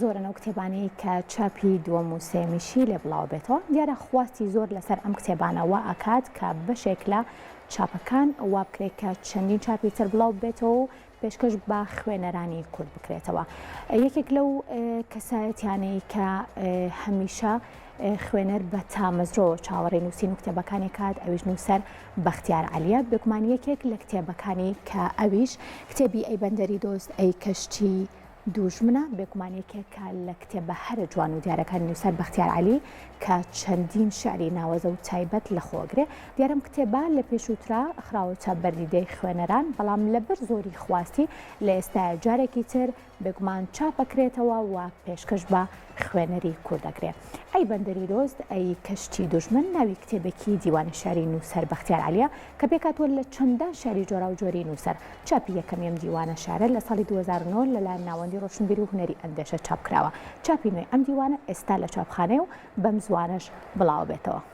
زۆرەنەو کتێبانەی کە چاپی دووەم و سێمیشی لێ بڵاو بێتەوە دیارە خواستی زۆر لەسەر ئەم کتێبانەوە ئاکات کە بەشێک لە چاپەکان وا بکرێت کە چەندین چاپی تر بڵاو بێتەوە و پێشکەش بە خوێنەرانی کورد بکرێتەوە. یەکێک لەو کەسایەتیانەی کە هەمیشە خوێنەر بە تامەزرۆ چاوەڕێی نووسین و کتێبەکانی کات ئەویش نووسەر بەختیار عەلیە بێگومان یەکێک لە کتێبەکانی کە ئەویش کتێبی ئەی بەندەری دۆست ئەی کەشتی دوژمنە بێگومانێکێکە لە کتێبە هەرە جوان و دیارەکانی نووسەر بەختیار عەلی کە چەندین شعری ناوەزە و تایبەت لە خۆگرێ. دیارەم کتێبە لە پێشووترا ئەخراوەتە بەردیدەی خوێنەران بەڵام لەبەر زۆری خواستی لە ئێستا جارێکی تر بێگومان چاپەکرێتەوە و پێشکەش بە خوێنەری کوردەکرێت. ئەی بەندەری دۆست ئەی کەشتی دوژمن ناوی کتێبێکی دیوانە شاری نووسەر بەختیار عەلیە کە پێکاتوە لە چەندان شاری جۆرا و جۆری نووسەر. چاپی یەکەمیم دیوانە شارە لە ساڵی 2009 لەلایەن ناوەندی ڕۆشنبیری و هونەری ئەندێشە چاپکراوە. چاپی نوێی ئەم دیوانە ئێستا لە چاپخانەیە و بەم زوانەش بڵاو بێتەوە.